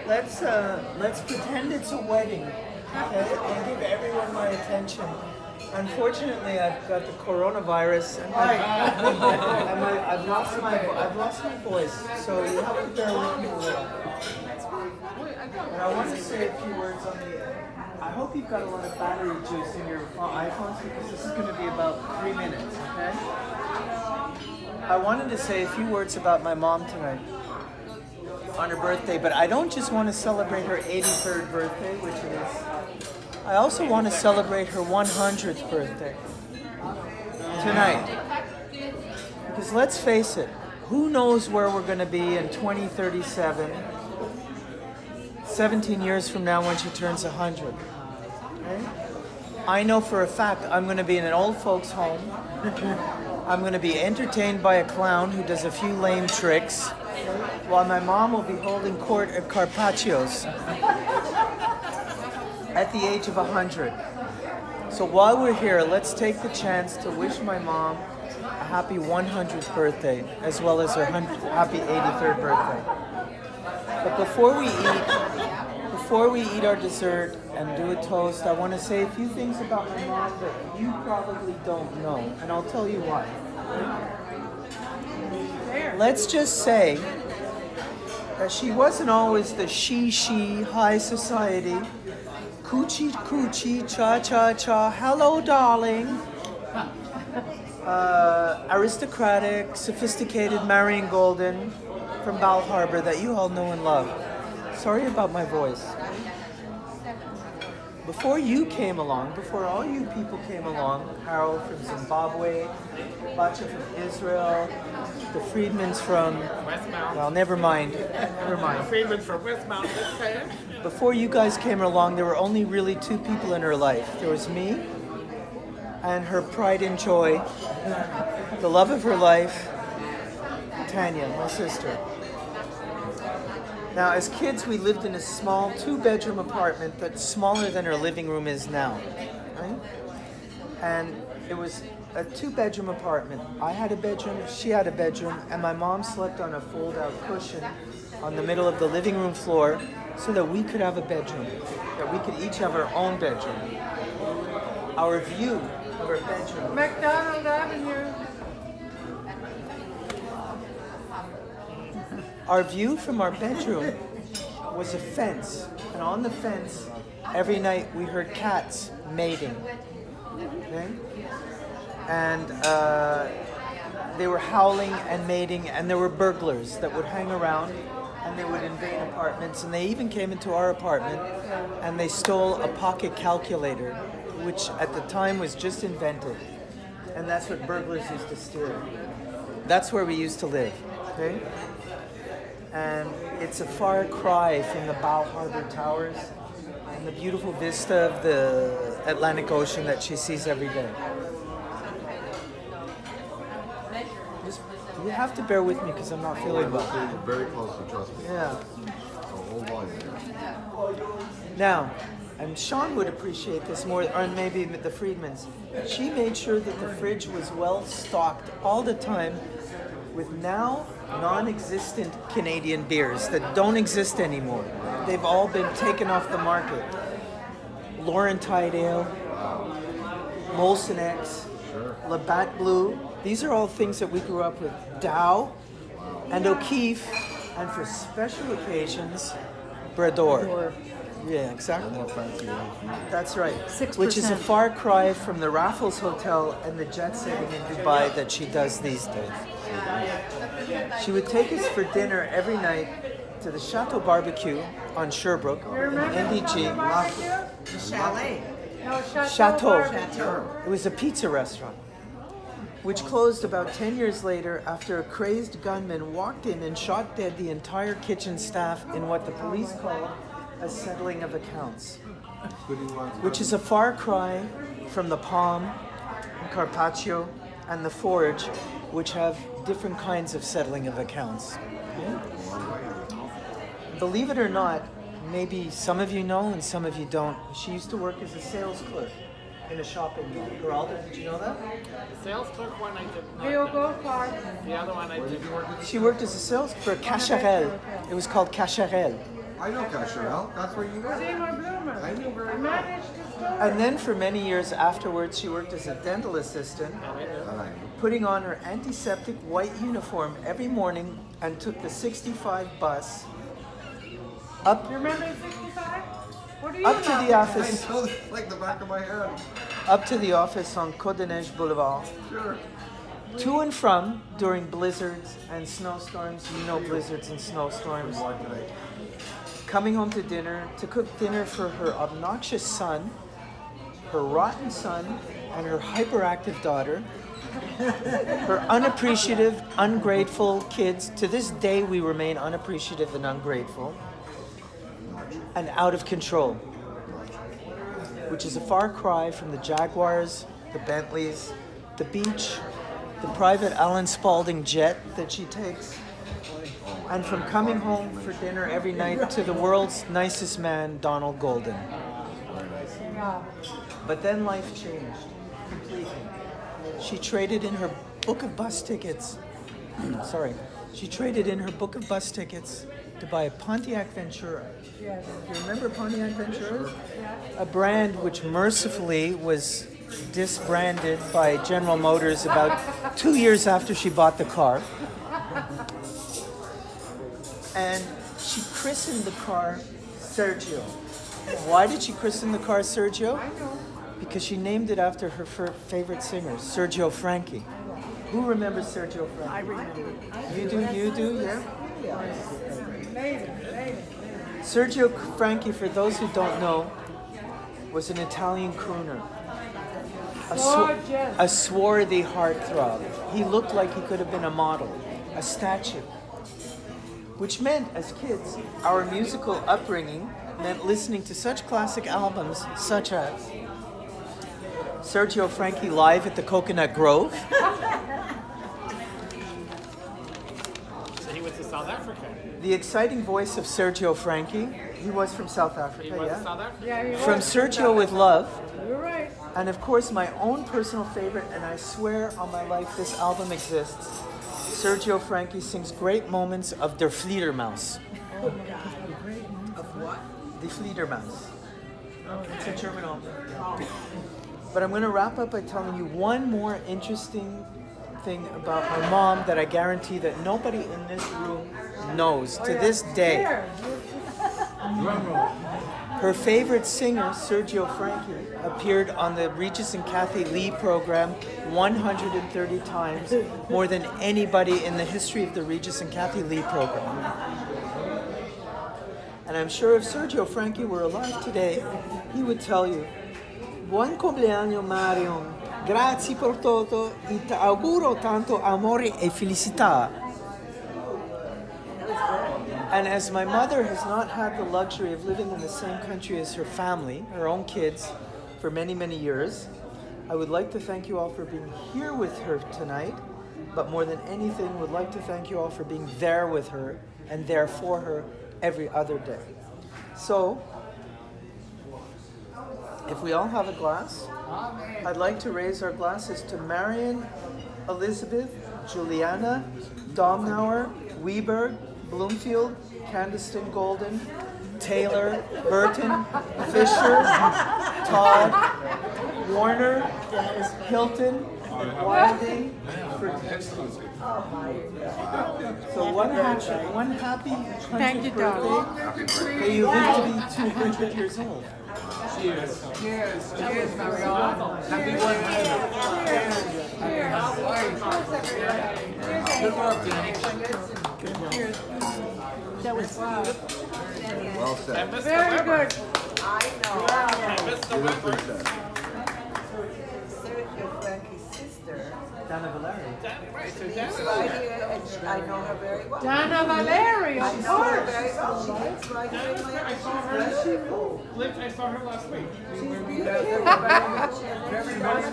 Let's pretend it's a wedding. Okay? I'll give everyone my attention. Unfortunately, I've got the coronavirus and I've lost my voice, so you have to bear with me a little. But I want to say a few words on the. I hope you've got a lot of battery juice in your iPhones because this is going to be about 3 minutes. Okay. I wanted to say a few words about my mom tonight on her birthday, but I don't just want to celebrate her 83rd birthday, which it is. I also want to celebrate her 100th birthday tonight. Because let's face it, who knows where we're going to be in 2037, 17 years from now when she turns 100. Okay? I know for a fact I'm going to be in an old folks home. I'm going to be entertained by a clown who does a few lame tricks, while my mom will be holding court at Carpaccio's at the age of 100. So while we're here, let's take the chance to wish my mom a happy 100th birthday, as well as her happy 83rd birthday. But before we eat our dessert and do a toast, I want to say a few things about my mom that you probably don't know, and I'll tell you why. Let's just say that she wasn't always the she high society, coochie, cha, hello darling, aristocratic, sophisticated Marion Golden from Bal Harbor that you all know and love. Sorry about my voice. Before you came along, before all you people came along, Harold from Zimbabwe, Bacha from Israel, the Friedmans from Westmount. Well, never mind. Friedmans from Westmount. Before you guys came along, there were only really two people in her life. There was me and her pride and joy, the love of her life, Tanya, my sister. Now, as kids, we lived in a small 2-bedroom apartment that's smaller than our living room is now, right? And it was a 2-bedroom apartment. I had a bedroom, she had a bedroom, and my mom slept on a fold-out cushion on the middle of the living room floor so that we could have a bedroom, that we could each have our own bedroom. Our view of our bedroom. McDonald Avenue. Our view from our bedroom was a fence, and on the fence, every night we heard cats mating. Okay? And they were howling and mating, and there were burglars that would hang around, and they would invade apartments, and they even came into our apartment, and they stole a pocket calculator, which at the time was just invented, and that's what burglars used to steal. That's where we used to live. Okay? And it's a far cry from the Bal Harbor Towers and the beautiful vista of the Atlantic Ocean that she sees every day. You have to bear with me because I'm not feeling well. Very closely, trust me. Yeah. So hold on. Now, and Sean would appreciate this more, or maybe the Friedmans. She made sure that the fridge was well stocked all the time with now non-existent Canadian beers that don't exist anymore. They've all been taken off the market. Laurentide Ale, Molson X, Labatt Blue. These are all things that we grew up with. Dow and O'Keefe, and for special occasions, Brador. Yeah, exactly. No more fancy ones. That's right. 6%. Which is a far cry from the Raffles Hotel and the jet setting in Dubai that she does these days. She would take us for dinner every night to the Chateau Barbecue on Sherbrooke, NDG. Chalet. No, Chateau. Chateau. It was a pizza restaurant, which closed about 10 years later after a crazed gunman walked in and shot dead the entire kitchen staff in what the police called a settling of accounts, which is a far cry from the Palm, and Carpaccio, and the Forge, which have different kinds of settling of accounts. Okay? Believe it or not, maybe some of you know and some of you don't, she used to work as a sales clerk in a shopping mall. Geralda, did you know that? The sales clerk one I did not. We'll go far. The other one I did. She worked as a sales for Cacharel. It was called Cacharel. I know Casherelle. That's where you live. Seymour Bloomer. I knew very I well. managed the store. And then for many years afterwards, she worked as a dental assistant, That I knew. putting on her antiseptic white uniform every morning and took the 65 bus up, You remember the 65? What are you up to the laughing I office, know this like the back of my head. up to the office on Côte de Neige Boulevard. Sure. To and from during blizzards and snowstorms. You know blizzards and snowstorms. Why today? Coming home to dinner, to cook dinner for her obnoxious son, her rotten son, and her hyperactive daughter. Her unappreciative, ungrateful kids. To this day, we remain unappreciative and ungrateful. And out of control. Which is a far cry from the Jaguars, the Bentleys, the beach, the private Alan Spaulding jet that she takes, and from coming home for dinner every night to the world's nicest man, Donald Golden. Very nice. Yeah. But then life changed completely. She traded in her book of bus tickets. Sorry. She traded in her book of bus tickets to buy a Pontiac Ventura. Yes. You remember Pontiac Venturas? A brand which mercifully was disbranded by General Motors about 2 years after she bought the car. And she christened the car Sergio. Why did she christen the car Sergio? I know. Because she named it after her favorite singer, Sergio Franchi. Who remembers Sergio Franchi? I remember. You do, yeah? Later. Sergio Franchi, for those who don't know, was an Italian crooner. Gorgeous. A swarthy heartthrob. He looked like he could have been a model, a statue. Which meant, as kids, our musical upbringing meant listening to such classic albums such as Sergio Franchi live at the Coconut Grove, So he went to South Africa. the exciting voice of Sergio Franchi. He was from South Africa, He was yeah. to South Africa. Yeah, he From was. Sergio with Love. You're right. And of course, my own personal favorite, and I swear on my life this album exists. Sergio Franchi sings great moments of Der Fledermaus. Oh my God. Of what? Die Fledermaus. It's a German opera. But I'm going to wrap up by telling you one more interesting thing about my mom that I guarantee that nobody in this room knows to this day. There. Her favorite singer, Sergio Franchi, appeared on the Regis and Kathy Lee program 130 times, more than anybody in the history of the Regis and Kathy Lee program. And I'm sure if Sergio Franchi were alive today, he would tell you, Buon compleanno Mario, grazie per tutto, e ti auguro tanto amore e felicità. And as my mother has not had the luxury of living in the same country as her family, her own kids, for many, many years, I would like to thank you all for being here with her tonight, but more than anything, would like to thank you all for being there with her and there for her every other day. So, if we all have a glass, I'd like to raise our glasses to Marion, Elizabeth, Juliana, Domnauer, Weberg, Bloomfield, Candeston Golden, Taylor, Burton, Fisher, Todd, Warner, Hilton, Wilding, so one happy 100th birthday. May you live to be 200 years old. Cheers. Cheers. Cheers, Marion. Happy 100. Good work, Danny. That was wow. Well said. Very good. I know. I missed the Beautifully Weber. said. Sergio Frankie's sister Dana Valeri. Right, so lives that's right here, and I know her very well. Donna Valerio, I of know her course. very well. She lives right here in I Miami. saw her. I saw her last week. She's beautiful. Very much.